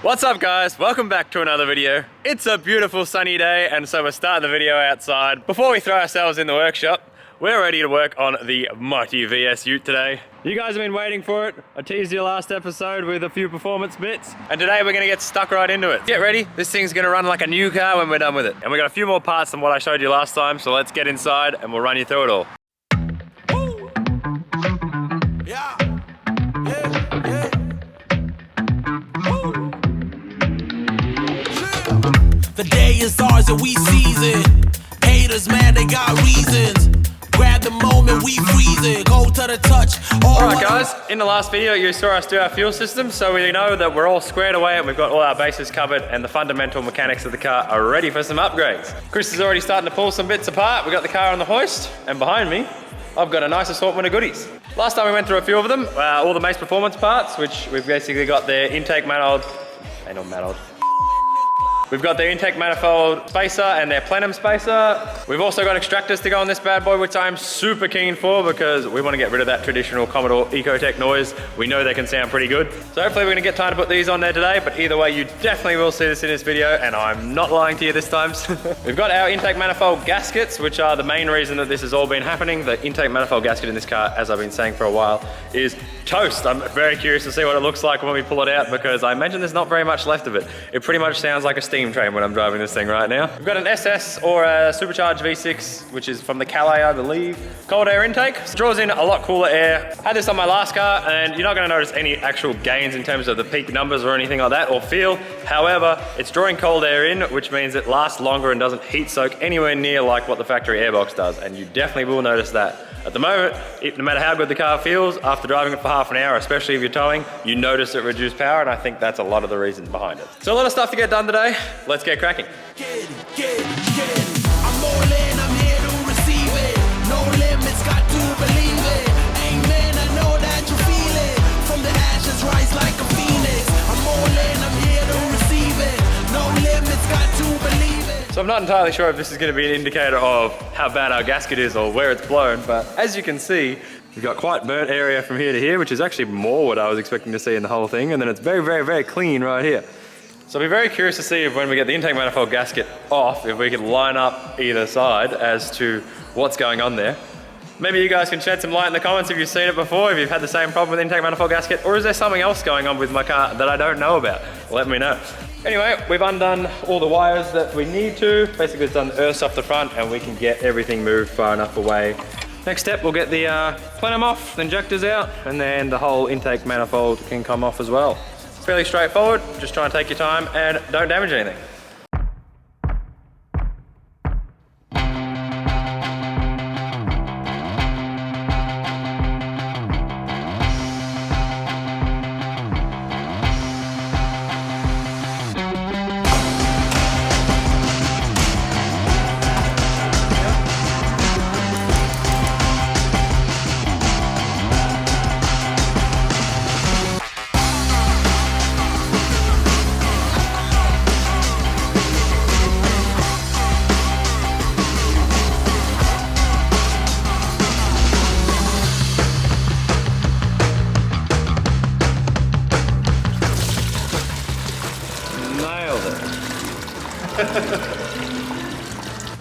What's up guys, welcome back to another video. It's a beautiful sunny day and so we're starting the video outside. Before we throw ourselves in the workshop, we're ready to work on the mighty VS Ute today. You guys have been waiting for it. I teased you last episode with a few performance bits. And today we're gonna get stuck right into it. Get ready, this thing's gonna run like a new car when we're done with it. And we got a few more parts than what I showed you last time, so let's get inside and we'll run you through it all. The day is ours and we seize it. Haters, man, they got reasons. Grab the moment, we freeze it. Go to the touch. Alright guys, in the last video you saw us do our fuel system, so we know that we're all squared away and we've got all our bases covered and the fundamental mechanics of the car are ready for some upgrades. Chris is already starting to pull some bits apart. We've got the car on the hoist and behind me I've got a nice assortment of goodies. Last time we went through a few of them, all the Mace Performance parts, which we've basically got their intake manifold, We've got their intake manifold spacer and their plenum spacer. We've also got extractors to go on this bad boy, which I'm super keen for because we want to get rid of that traditional Commodore Ecotec noise. We know they can sound pretty good. So hopefully we're gonna get time to put these on there today, but either way, you definitely will see this in this video, and I'm not lying to you this time. We've got our intake manifold gaskets, which are the main reason that this has all been happening. The intake manifold gasket in this car, as I've been saying for a while, is toast. I'm very curious to see what it looks like when we pull it out because I imagine there's not very much left of it. It pretty much sounds like a steam train when I'm driving this thing right now. We've got an SS or a supercharged V6, which is from the Calais, I believe. Cold air intake, draws in a lot cooler air. Had this on my last car and you're not gonna notice any actual gains in terms of the peak numbers or anything like that or feel. However, it's drawing cold air in, which means it lasts longer and doesn't heat soak anywhere near like what the factory airbox does. And you definitely will notice that. At the moment, no matter how good the car feels, after driving it for half an hour, especially if you're towing, you notice it reduced power, and I think that's a lot of the reason behind it. So a lot of stuff to get done today. Let's get cracking. I'm all in, I'm here to receive it. No limits, got to believe it. Amen, I know that you feel it. From the ashes, rise like a phoenix. I'm all in, I'm here to receive it. No limits, got to believe it. So I'm not entirely sure if this is going to be an indicator of how bad our gasket is or where it's blown, but as you can see, we've got quite burnt area from here to here, which is actually more what I was expecting to see in the whole thing, and then it's very, very, very clean right here. So I'll be very curious to see if when we get the intake manifold gasket off, if we can line up either side as to what's going on there. Maybe you guys can shed some light in the comments if you've seen it before, if you've had the same problem with the intake manifold gasket, or is there something else going on with my car that I don't know about? Let me know. Anyway, we've undone all the wires that we need to. Basically, it's done the earths off the front and we can get everything moved far enough away. Next step, we'll get the plenum off, the injectors out, and then the whole intake manifold can come off as well. It's fairly straightforward, just try and take your time and don't damage anything.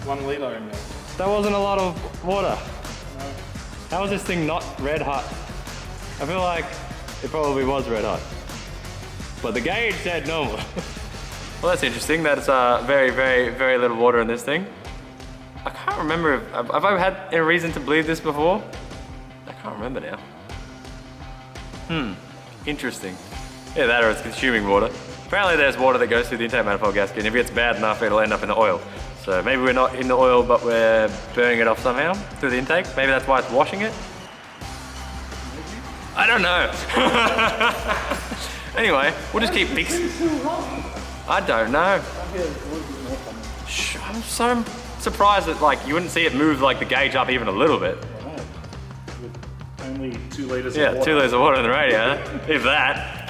One litre in there. That wasn't a lot of water. No. How was this thing not red hot? I feel like it probably was red hot. But the gauge said normal. Well, that's interesting. That's very, very, very little water in this thing. I can't remember if, have I had a reason to believe this before? I can't remember now. Interesting. Yeah, that or it's consuming water. Apparently there's water that goes through the intake manifold gasket, and if it gets bad enough, it'll end up in the oil. So maybe we're not in the oil, but we're burning it off somehow through the intake. Maybe that's why it's washing it. I don't know. Anyway, we'll just keep fixing. I don't know. I'm so surprised that like you wouldn't see it move like the gauge up even a little bit. Only 2 litres of water. Yeah, 2 litres of water in the radiator, if that.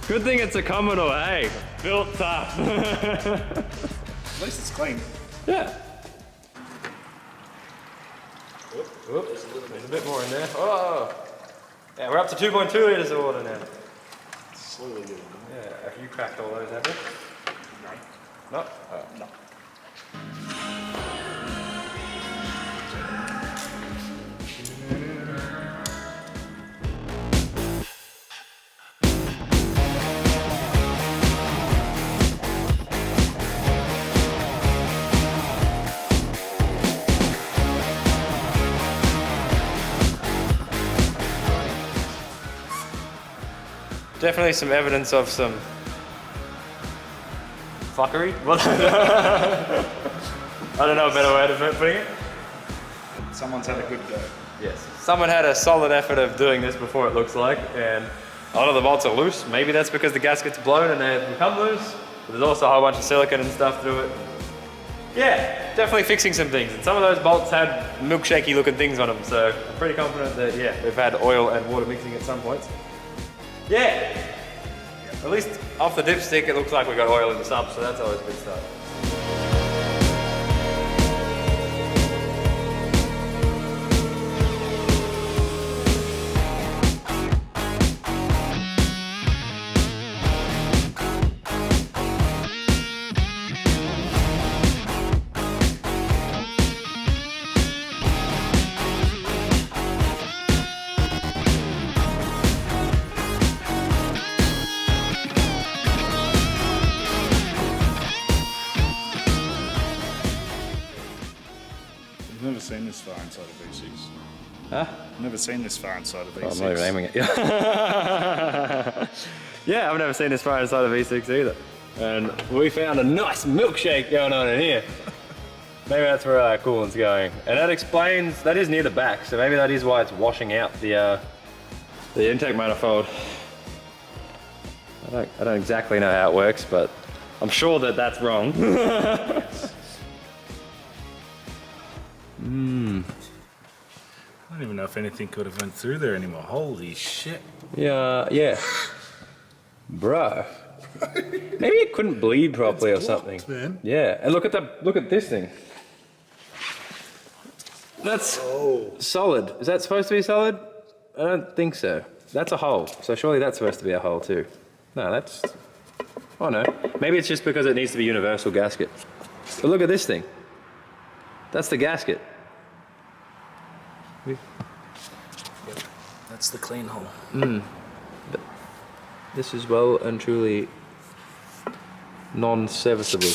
Good thing it's a Commodore, hey? Built tough. At least it's clean. Yeah. Oops, there's a bit more in there. Oh! Yeah, we're up to 2.2 litres of water now. Slowly getting there. Yeah, have you cracked all those, have you? No. No? Oh. No. Definitely some evidence of some fuckery. What? I don't know a better way of putting it. Someone's had a good go. Yes. Someone had a solid effort of doing this before, it looks like, and a lot of the bolts are loose. Maybe that's because the gasket's blown and they've become loose. But there's also a whole bunch of silicone and stuff through it. Yeah, definitely fixing some things. And some of those bolts had milkshakey looking things on them, so I'm pretty confident that, yeah, we've had oil and water mixing at some points. Yeah, at least off the dipstick it looks like we got oil in the sub, so that's always a good start. I've never seen this far inside a V6. Huh? I've never seen this far inside a V6. Oh, I'm not even aiming it. Yeah, I've never seen this far inside a V6 either. And we found a nice milkshake going on in here. Maybe that's where our coolant's going. And that explains, that is near the back, so maybe that is why it's washing out the intake manifold. I don't exactly know how it works, but I'm sure that that's wrong. I don't even know if anything could have went through there anymore. Holy shit. Yeah. Bro. Maybe it couldn't bleed properly or something. Man. Yeah, and look at this thing. That's solid. Is that supposed to be solid? I don't think so. That's a hole, so surely that's supposed to be a hole too. No, that's... Oh no. Maybe it's just because it needs to be universal gasket. But look at this thing. That's the gasket. That's the clean hole. This is well and truly non-serviceable.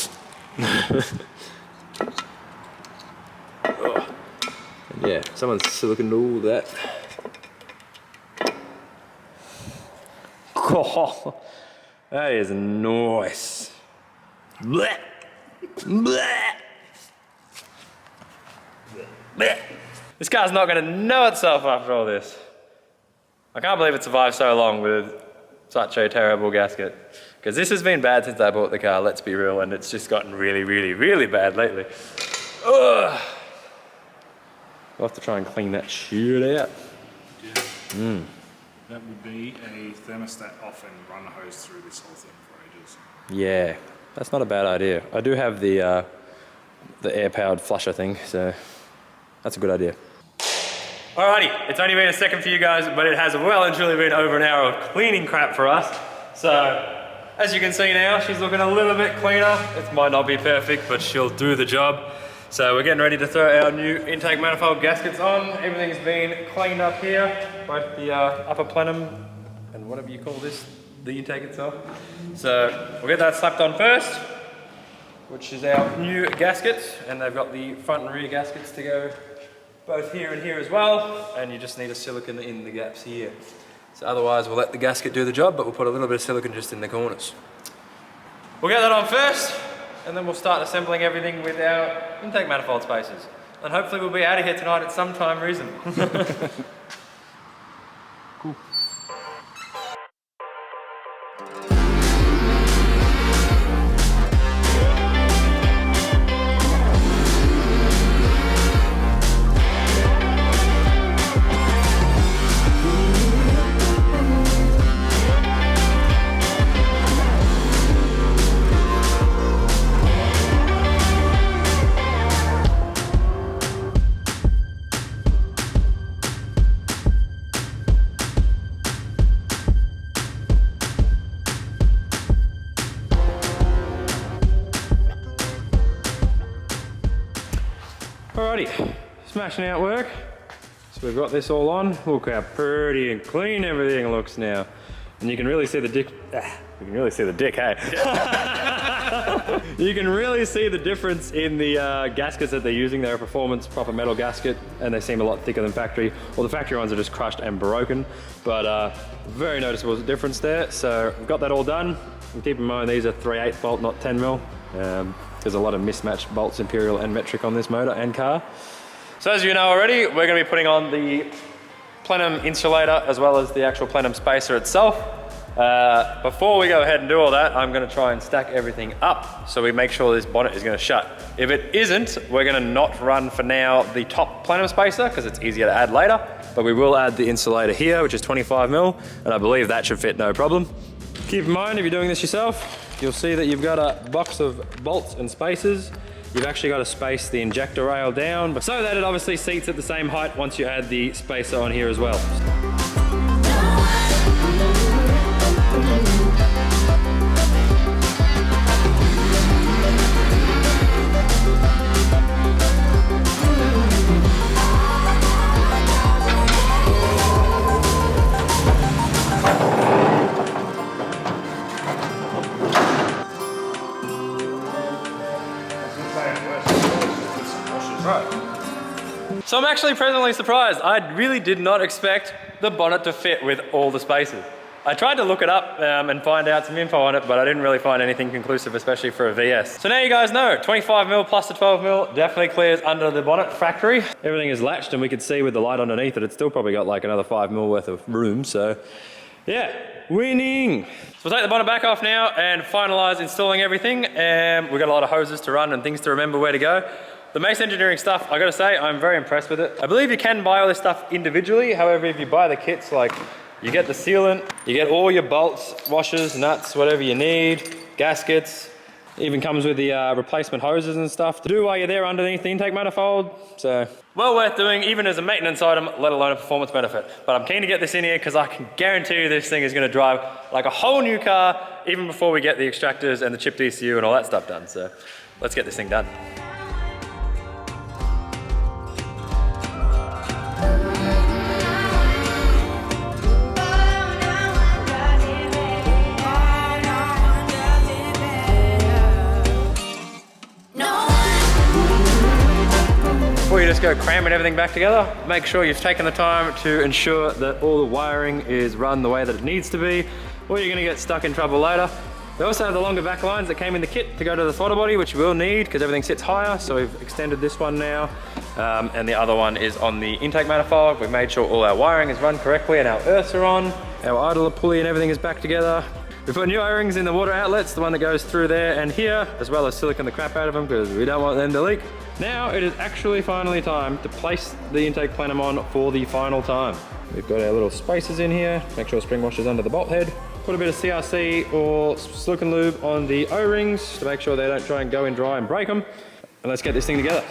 Oh. And yeah, someone's siliconed all that. Oh, that is nice. Blech. Blech. Blech. This car's not going to know itself after all this. I can't believe it survived so long with such a terrible gasket. Because this has been bad since I bought the car, let's be real, and it's just gotten really, really, really bad lately. Ugh. I'll have to try and clean that shit out. Yeah. That would be a thermostat off and run a hose through this whole thing for ages. Yeah, that's not a bad idea. I do have the air-powered flusher thing, so that's a good idea. Alrighty, it's only been a second for you guys, but it has well and truly been over an hour of cleaning crap for us. So, as you can see now, she's looking a little bit cleaner. It might not be perfect, but she'll do the job. So we're getting ready to throw our new intake manifold gaskets on. Everything's been cleaned up here, both the upper plenum and whatever you call this, the intake itself. So we'll get that slapped on first, which is our new gasket, and they've got the front and rear gaskets to go both here and here as well, and you just need a silicone in the gaps here. So otherwise we'll let the gasket do the job, but we'll put a little bit of silicone just in the corners. We'll get that on first, and then we'll start assembling everything with our intake manifold spacers. And hopefully we'll be out of here tonight at some time reasonable. Cool. Alrighty, smashing out work. So we've got this all on. Look how pretty and clean everything looks now. And you can really see the dick. You can really see the dick, hey? You can really see the difference in the gaskets that they're using. They're a performance proper metal gasket, and they seem a lot thicker than factory. Well, the factory ones are just crushed and broken, but very noticeable difference there. So we've got that all done. And keep in mind these are 3/8 bolt, not 10 mil. There's a lot of mismatched bolts, imperial and metric on this motor and car. So as you know already, we're going to be putting on the plenum insulator as well as the actual plenum spacer itself. Before we go ahead and do all that, I'm going to try and stack everything up so we make sure this bonnet is going to shut. If it isn't, we're going to not run for now the top plenum spacer because it's easier to add later, but we will add the insulator here, which is 25 mil, and I believe that should fit no problem. Keep in mind, if you're doing this yourself, you'll see that you've got a box of bolts and spacers. You've actually got to space the injector rail down, but so that it obviously seats at the same height once you add the spacer on here as well. So I'm actually pleasantly surprised. I really did not expect the bonnet to fit with all the spacers. I tried to look it up and find out some info on it, but I didn't really find anything conclusive, especially for a VS. So now you guys know, 25 mil plus the 12 mil definitely clears under the bonnet factory. Everything is latched and we can see with the light underneath it, it's still probably got like another 5 mil worth of room. So yeah, winning. So we'll take the bonnet back off now and finalize installing everything. We've got a lot of hoses to run and things to remember where to go. The Mace Engineering stuff, I gotta say, I'm very impressed with it. I believe you can buy all this stuff individually. However, if you buy the kits, like you get the sealant, you get all your bolts, washers, nuts, whatever you need, gaskets. It even comes with the replacement hoses and stuff to do while you're there underneath the intake manifold. So, well worth doing, even as a maintenance item, let alone a performance benefit. But I'm keen to get this in here because I can guarantee you this thing is gonna drive like a whole new car, even before we get the extractors and the chipped ECU and all that stuff done. So, let's get this thing done. Before you just go cramming everything back together, make sure you've taken the time to ensure that all the wiring is run the way that it needs to be, or you're gonna get stuck in trouble later. We also have the longer back lines that came in the kit to go to the throttle body, which we'll need because everything sits higher, so we've extended this one now. And the other one is on the intake manifold. We've made sure all our wiring is run correctly and our earths are on. Our idler pulley and everything is back together. We put new O-rings in the water outlets, the one that goes through there and here, as well as silicone the crap out of them because we don't want them to leak. Now it is actually finally time to place the intake plenum on for the final time. We've got our little spacers in here, make sure spring washer's under the bolt head. Put a bit of CRC or silicone lube on the O-rings to make sure they don't try and go in dry and break them. And let's get this thing together.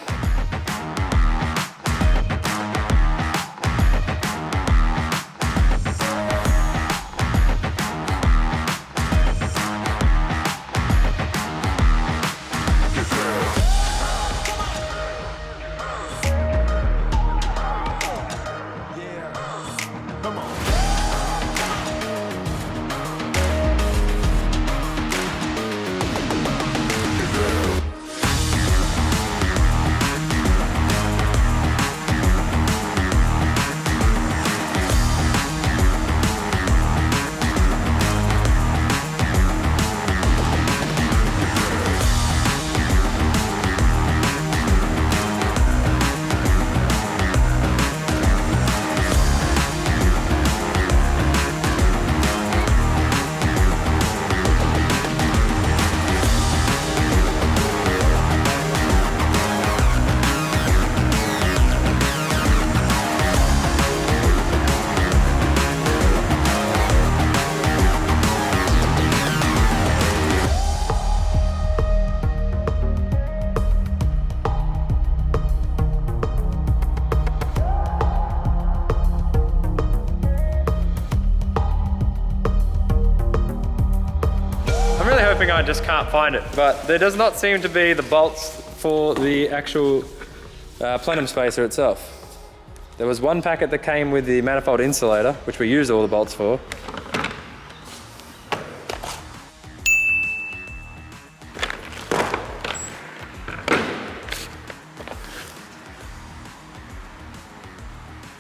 I just can't find it, but there does not seem to be the bolts for the actual plenum spacer itself. There was one packet that came with the manifold insulator, which we used all the bolts for.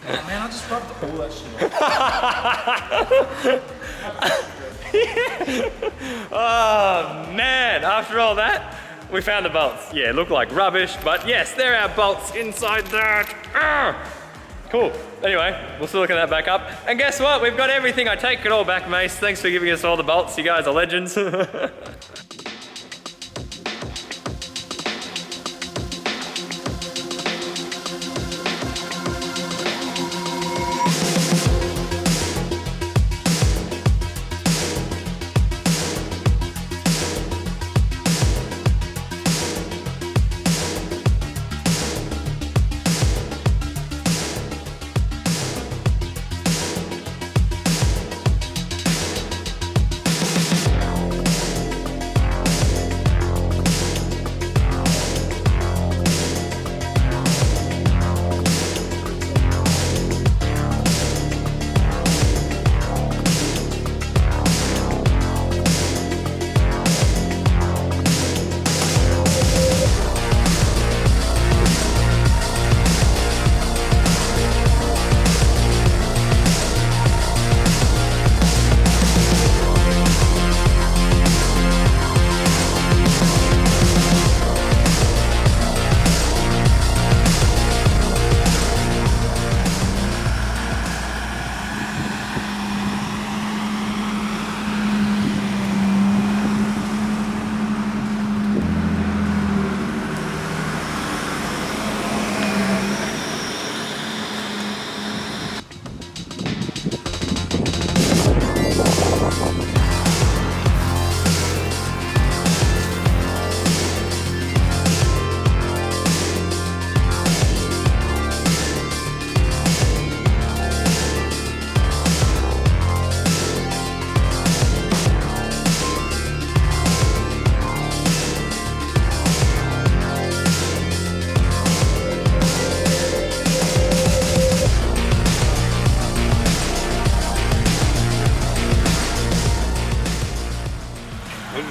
Man, I just rubbed all that shit off. Oh man, after all that, we found the bolts. Yeah, look like rubbish, but yes, there are bolts inside that. Cool. Anyway, we'll still look at that back up. And guess what? We've got everything. I take it all back, Mace. Thanks for giving us all the bolts. You guys are legends.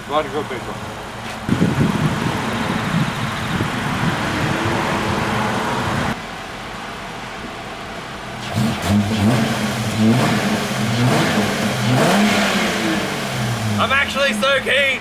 Bloody good people. I'm actually so keen.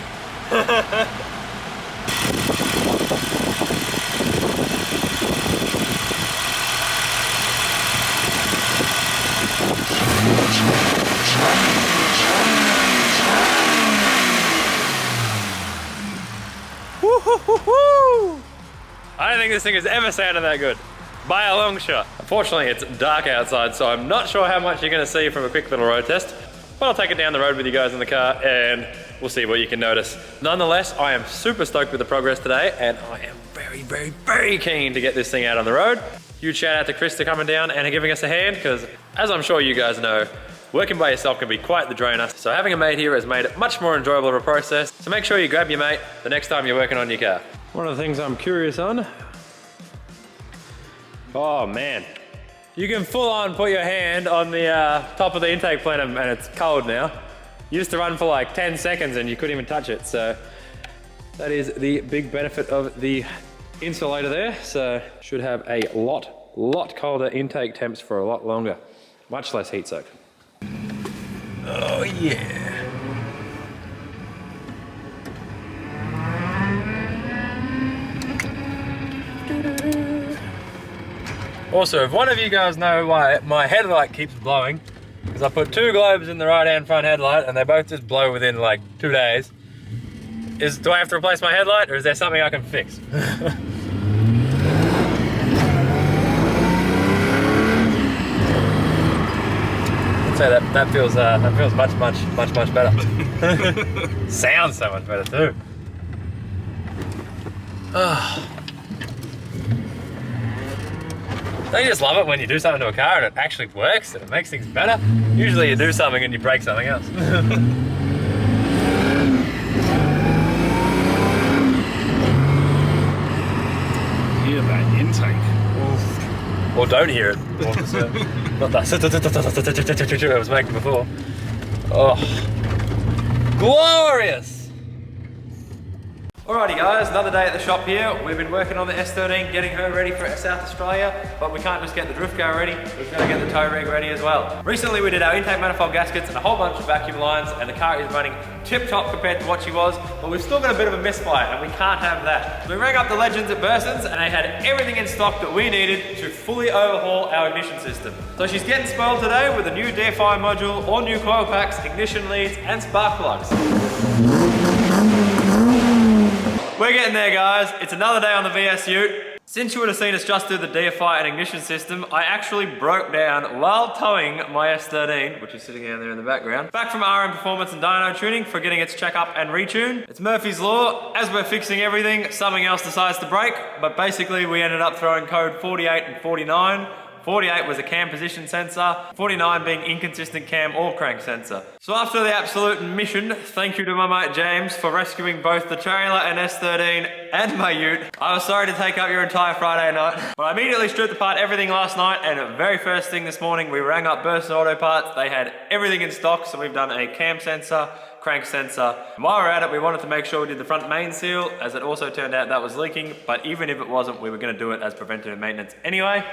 I don't think this thing has ever sounded that good, by a long shot. Unfortunately, it's dark outside, so I'm not sure how much you're going to see from a quick little road test, but I'll take it down the road with you guys in the car and we'll see what you can notice. Nonetheless, I am super stoked with the progress today and I am very, very, very keen to get this thing out on the road. Huge shout out to Chris for coming down and giving us a hand, because as I'm sure you guys know, working by yourself can be quite the drainer. So having a mate here has made it much more enjoyable of a process. So make sure you grab your mate the next time you're working on your car. One of the things I'm curious on, oh man, you can full on put your hand on the top of the intake plenum and it's cold now. You used to run for like 10 seconds and you couldn't even touch it. So that is the big benefit of the insulator there. So should have a lot colder intake temps for a lot longer, much less heat soak. Oh yeah. Also, if one of you guys know why my headlight keeps blowing, because I put 2 globes in the right hand front headlight and they both just blow within like 2 days. Do I have to replace my headlight or is there something I can fix? I'd say that feels much better. Sounds so much better too. Don't you just love it when you do something to a car and it actually works and it makes things better? Usually you do something and you break something else. Hear that intake. Or don't hear it. Not that I was making before. Oh, glorious! Alrighty guys, another day at the shop here. We've been working on the S13, getting her ready for South Australia, but we can't just get the drift car ready, we've got to get the tow rig ready as well. Recently we did our intake manifold gaskets and a whole bunch of vacuum lines, and the car is running tip-top compared to what she was, but we've still got a bit of a misfire and we can't have that. So we rang up the legends at Burson's and they had everything in stock that we needed to fully overhaul our ignition system. So she's getting spoiled today with a new DFI module, all new coil packs, ignition leads and spark plugs. We're getting there guys, it's another day on the VS Ute. Since you would have seen us just do the DFI and ignition system, I actually broke down while towing my S13, which is sitting down there in the background, back from RM Performance and Dyno Tuning for getting its check-up and retune. It's Murphy's Law, as we're fixing everything, something else decides to break, but basically we ended up throwing code 48 and 49. 48 was a cam position sensor, 49 being inconsistent cam or crank sensor. So after the absolute mission, thank you to my mate James for rescuing both the trailer and S13 and my ute. I was sorry to take up your entire Friday night, but I immediately stripped apart everything last night, and the very first thing this morning we rang up Burson Auto Parts. They had everything in stock, so we've done a cam sensor, crank sensor. And while we're at it, we wanted to make sure we did the front main seal, as it also turned out that was leaking, but even if it wasn't, we were going to do it as preventative maintenance anyway.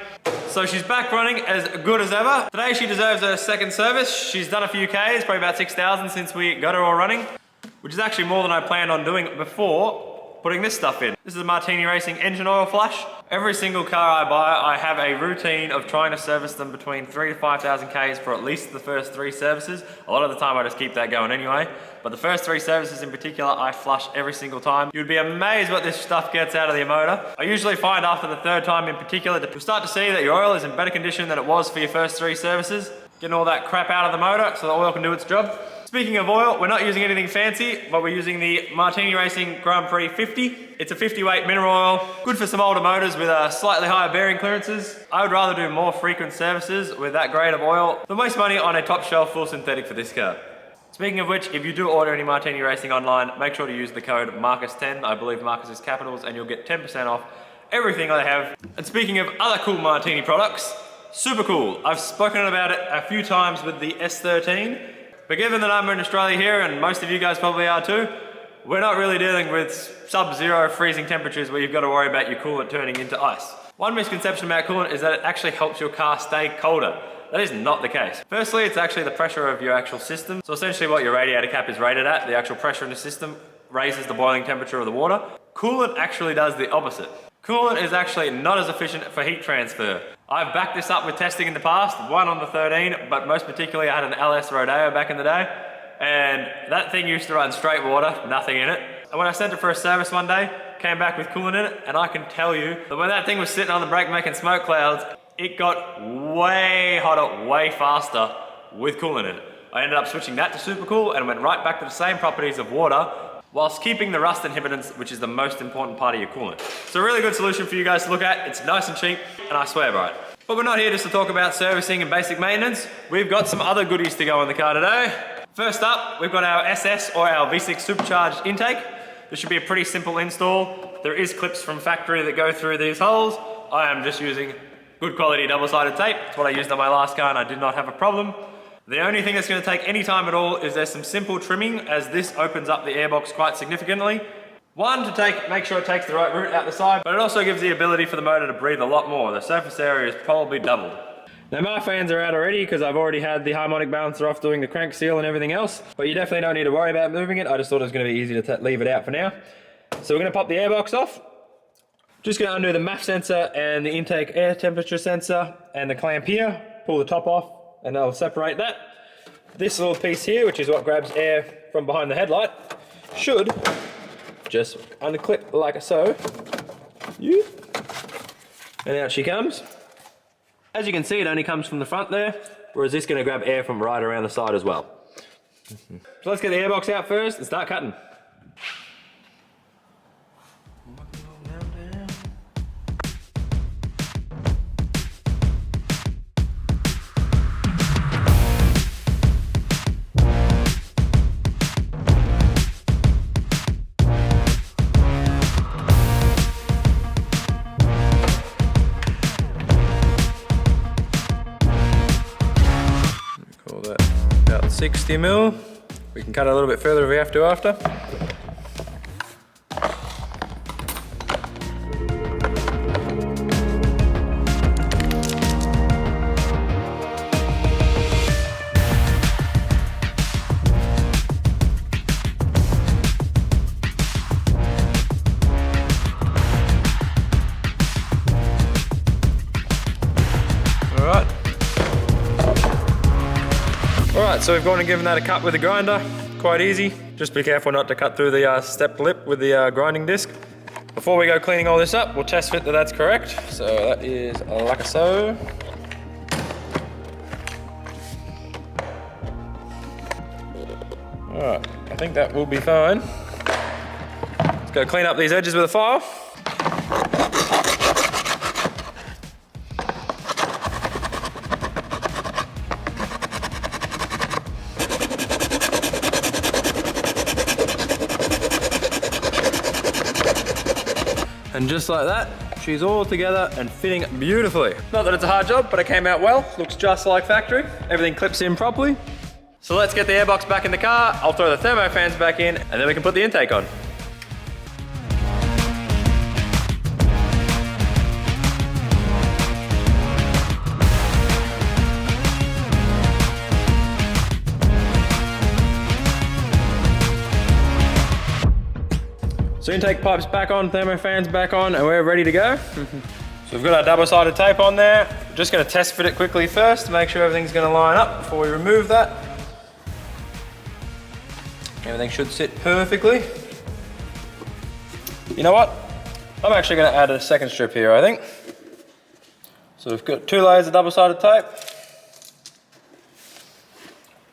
So she's back running as good as ever. Today she deserves her second service. She's done a few Ks, probably about 6,000 since we got her all running, which is actually more than I planned on doing before putting this stuff in. This is a Martini Racing engine oil flush. Every single car I buy, I have a routine of trying to service them between 3,000 to 5,000 Ks for at least the first 3 services. A lot of the time I just keep that going anyway, but the first 3 services in particular, I flush every single time. You'd be amazed what this stuff gets out of the motor. I usually find after the 3rd time in particular, you'll start to see that your oil is in better condition than it was for your first 3 services. Getting all that crap out of the motor so the oil can do its job. Speaking of oil, we're not using anything fancy, but we're using the Martini Racing Grand Prix 50. It's a 50 weight mineral oil, good for some older motors with slightly higher bearing clearances. I would rather do more frequent services with that grade of oil than waste money on a top shelf full synthetic for this car. Speaking of which, if you do order any Martini Racing online, make sure to use the code Marcus10. I believe Marcus is capitals, and you'll get 10% off everything I have. And speaking of other cool Martini products, super cool. I've spoken about it a few times with the S13. But given that I'm in Australia here, and most of you guys probably are too, we're not really dealing with sub-zero freezing temperatures where you've got to worry about your coolant turning into ice. One misconception about coolant is that it actually helps your car stay colder. That is not the case. Firstly, it's actually the pressure of your actual system. So essentially what your radiator cap is rated at, the actual pressure in the system, raises the boiling temperature of the water. Coolant actually does the opposite. Coolant is actually not as efficient for heat transfer. I've backed this up with testing in the past, one on the 13, but most particularly I had an LS Rodeo back in the day, and that thing used to run straight water, nothing in it. And when I sent it for a service one day, came back with coolant in it, and I can tell you that when that thing was sitting on the brake making smoke clouds, it got way hotter, way faster with coolant in it. I ended up switching that to supercool and went right back to the same properties of water, whilst keeping the rust inhibitants, which is the most important part of your coolant. So a really good solution for you guys to look at. It's nice and cheap, and I swear by it. But we're not here just to talk about servicing and basic maintenance. We've got some other goodies to go in the car today. First up, we've got our SS or our V6 supercharged intake. This should be a pretty simple install. There is clips from factory that go through these holes. I am just using good quality double-sided tape. It's what I used on my last car and I did not have a problem. The only thing that's going to take any time at all is there's some simple trimming, as this opens up the airbox quite significantly. One, to make sure it takes the right route out the side, but it also gives the ability for the motor to breathe a lot more. The surface area is probably doubled. Now my fans are out already because I've already had the harmonic balancer off doing the crank seal and everything else, but you definitely don't need to worry about moving it. I just thought it was going to be easy to leave it out for now. So we're going to pop the airbox off. Just going to undo the MAF sensor and the intake air temperature sensor and the clamp here, pull the top off, and I'll separate that. This little piece here, which is what grabs air from behind the headlight, should just unclip like so. And out she comes. As you can see, it only comes from the front there, whereas this is going to grab air from right around the side as well. So let's get the airbox out first and start cutting. 60 mil. We can cut it a little bit further if we have to after. Alright, so we've gone and given that a cut with the grinder. Quite easy. Just be careful not to cut through the stepped lip with the grinding disc. Before we go cleaning all this up, we'll test fit that that's correct. So that is like so. Alright, I think that will be fine. Let's go clean up these edges with a file. And just like that, she's all together and fitting beautifully. Not that it's a hard job, but it came out well. Looks just like factory. Everything clips in properly. So let's get the airbox back in the car. I'll throw the thermo fans back in, and then we can put the intake on. So intake pipes back on, thermo fans back on, and we're ready to go. So we've got our double-sided tape on there. Just gonna test fit it quickly first to make sure everything's gonna line up before we remove that. Everything should sit perfectly. You know what? I'm actually gonna add a second strip here, I think. So we've got 2 layers of double-sided tape.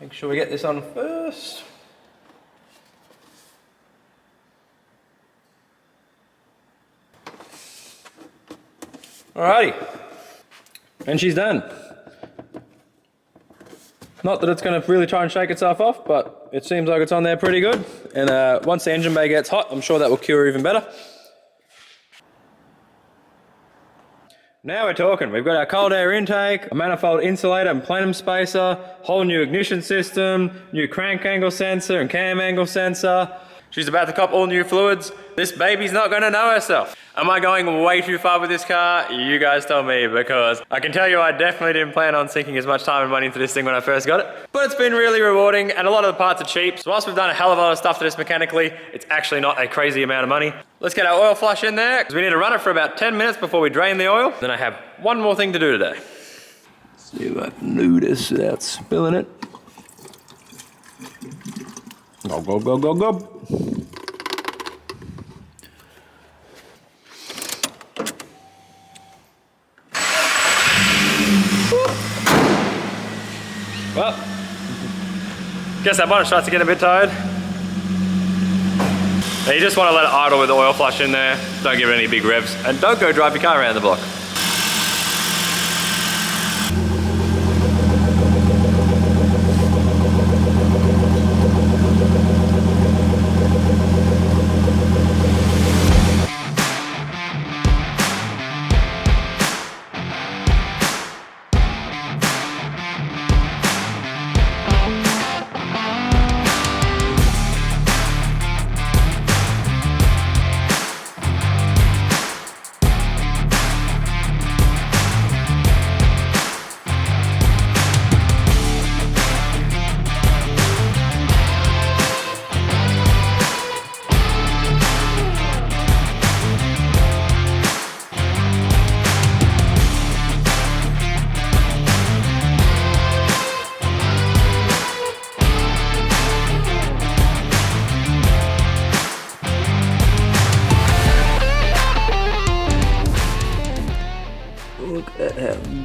Make sure we get this on first. Alrighty, and she's done. Not that it's going to really try and shake itself off, but it seems like it's on there pretty good. And once the engine bay gets hot, I'm sure that will cure even better. Now we're talking. We've got our cold air intake, a manifold insulator and plenum spacer, whole new ignition system, new crank angle sensor and cam angle sensor. She's about to cop all new fluids. This baby's not gonna know herself. Am I going way too far with this car? You guys tell me, because I can tell you I definitely didn't plan on sinking as much time and money into this thing when I first got it. But it's been really rewarding, and a lot of the parts are cheap. So whilst we've done a hell of a lot of stuff to this mechanically, it's actually not a crazy amount of money. Let's get our oil flush in there, because we need to run it for about 10 minutes before we drain the oil. Then I have one more thing to do today. See if I can do this without spilling it. Go, go, go, go, go. Well, guess that bonnet starts to get a bit tired. Now you just want to let it idle with the oil flush in there. Don't give it any big revs, and don't go drive your car around the block.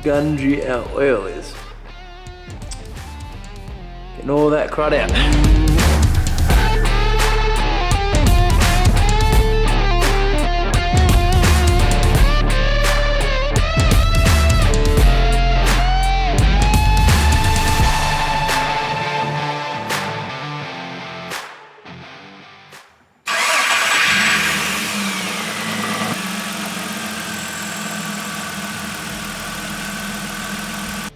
Gungy our oil is. Getting all that crud out.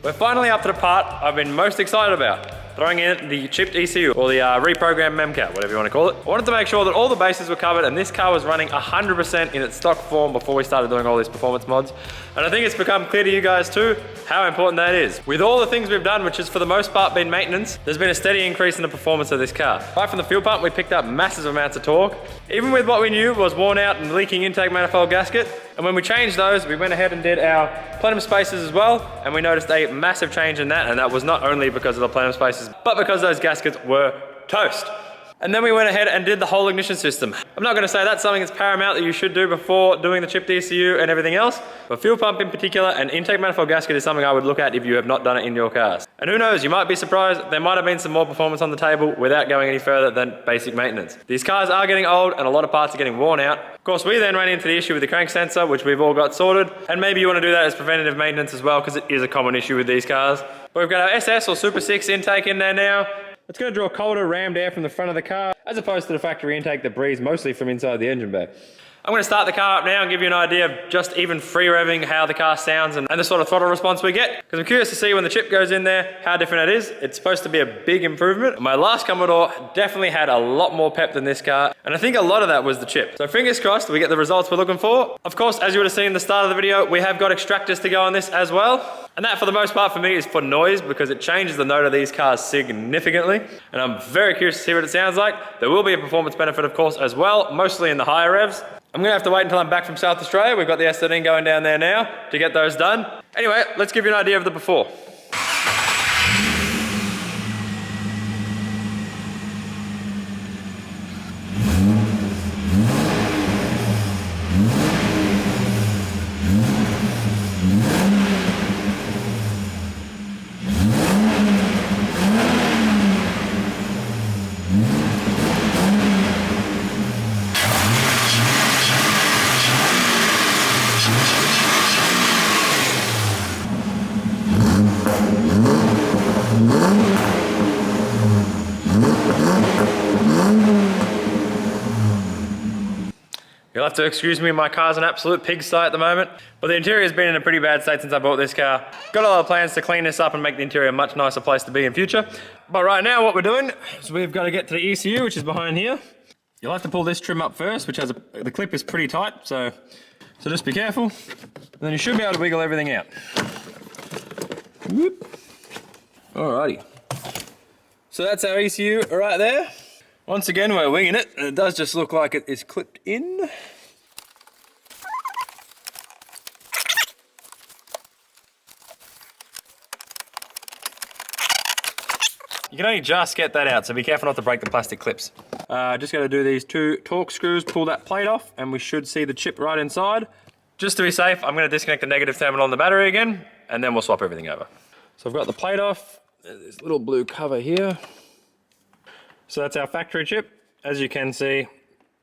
We're finally up to the part I've been most excited about. throwing in the chipped ECU, or the reprogrammed memcat, whatever you want to call it. I wanted to make sure that all the bases were covered and this car was running 100% in its stock form before we started doing all these performance mods. And I think it's become clear to you guys too how important that is. With all the things we've done, which has for the most part been maintenance, there's been a steady increase in the performance of this car. Right from the fuel pump, we picked up massive amounts of torque, even with what we knew was worn out and leaking intake manifold gasket. And when we changed those, we went ahead and did our plenum spacers as well, and we noticed a massive change in that, and that was not only because of the plenum spacers, but because those gaskets were toast. And then we went ahead and did the whole ignition system. I'm not gonna say that's something that's paramount that you should do before doing the chipped ECU and everything else, but fuel pump in particular and intake manifold gasket is something I would look at if you have not done it in your cars. And who knows, you might be surprised, there might have been some more performance on the table without going any further than basic maintenance. These cars are getting old and a lot of parts are getting worn out. Of course, we then ran into the issue with the crank sensor, which we've all got sorted. And maybe you wanna do that as preventative maintenance as well, because it is a common issue with these cars. But we've got our SS or Super 6 intake in there now. It's going to draw colder rammed air from the front of the car, as opposed to the factory intake that breathes mostly from inside the engine bay. I'm going to start the car up now and give you an idea of just even free revving how the car sounds and the sort of throttle response we get. Because I'm curious to see when the chip goes in there, how different it is. It's supposed to be a big improvement. My last Commodore definitely had a lot more pep than this car, and I think a lot of that was the chip. So fingers crossed we get the results we're looking for. Of course, as you would have seen in the start of the video, we have got extractors to go on this as well. And that for the most part for me is for noise, because it changes the note of these cars significantly. And I'm very curious to see what it sounds like. There will be a performance benefit of course as well, mostly in the higher revs. I'm gonna have to wait until I'm back from South Australia. We've got the S13 going down there now to get those done. Anyway, let's give you an idea of the before. You'll have to excuse me, my car's an absolute pigsty at the moment, but the interior has been in a pretty bad state since I bought this car. Got a lot of plans to clean this up and make the interior a much nicer place to be in future. But right now what we're doing is we've got to get to the ECU, which is behind here. You'll have to pull this trim up first, which has the clip is pretty tight, so just be careful. And then you should be able to wiggle everything out. Whoop. Alrighty. So that's our ECU right there. Once again, we're winging it, and it does just look like it is clipped in. You can only just get that out, so be careful not to break the plastic clips. Just got to do these 2 torque screws, pull that plate off, and we should see the chip right inside. Just to be safe, I'm going to disconnect the negative terminal on the battery again, and then we'll swap everything over. So I've got the plate off. There's this little blue cover here. So that's our factory chip. As you can see,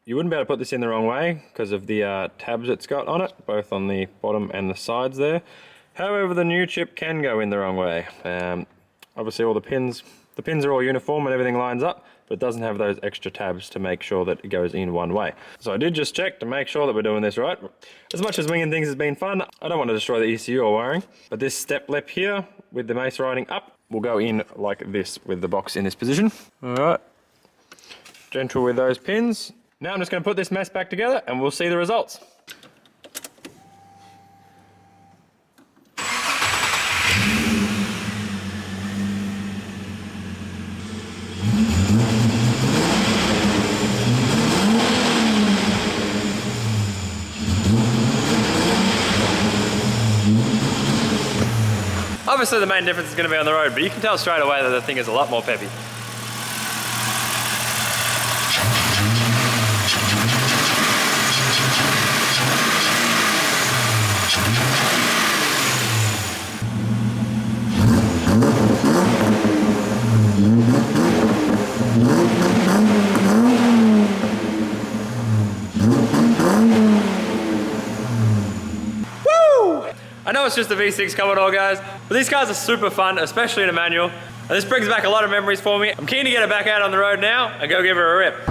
you wouldn't be able to put this in the wrong way because of the tabs it's got on it, both on the bottom and the sides there. However, the new chip can go in the wrong way. Obviously all the pins are all uniform and everything lines up, but it doesn't have those extra tabs to make sure that it goes in one way. So I did just check to make sure that we're doing this right. As much as winging things has been fun, I don't want to destroy the ECU or wiring, but this step lip here with the mace riding up will go in like this with the box in this position. All right. Gentle with those pins. Now I'm just going to put this mess back together and we'll see the results. Obviously the main difference is going to be on the road, but you can tell straight away that the thing is a lot more peppy. I know it's just a V6 Commodore, guys, but these cars are super fun, especially in a manual. And this brings back a lot of memories for me. I'm keen to get it back out on the road now and go give her a rip.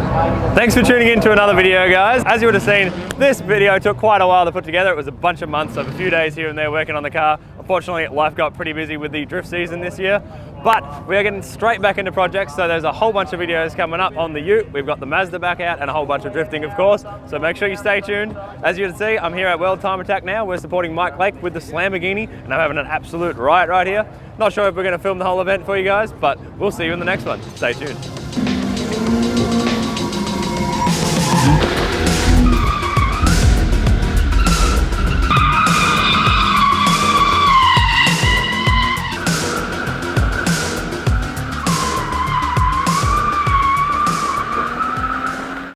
Thanks for tuning in to another video, guys. As you would have seen, this video took quite a while to put together. It was a bunch of months of a few days here and there working on the car. Unfortunately, life got pretty busy with the drift season this year, but we are getting straight back into projects, so there's a whole bunch of videos coming up on the Ute. We've got the Mazda back out and a whole bunch of drifting, of course, so make sure you stay tuned. As you can see, I'm here at World Time Attack now. We're supporting Mike Lake with the Lamborghini, and I'm having an absolute riot right here. Not sure if we're going to film the whole event for you guys, but we'll see you in the next one. Stay tuned.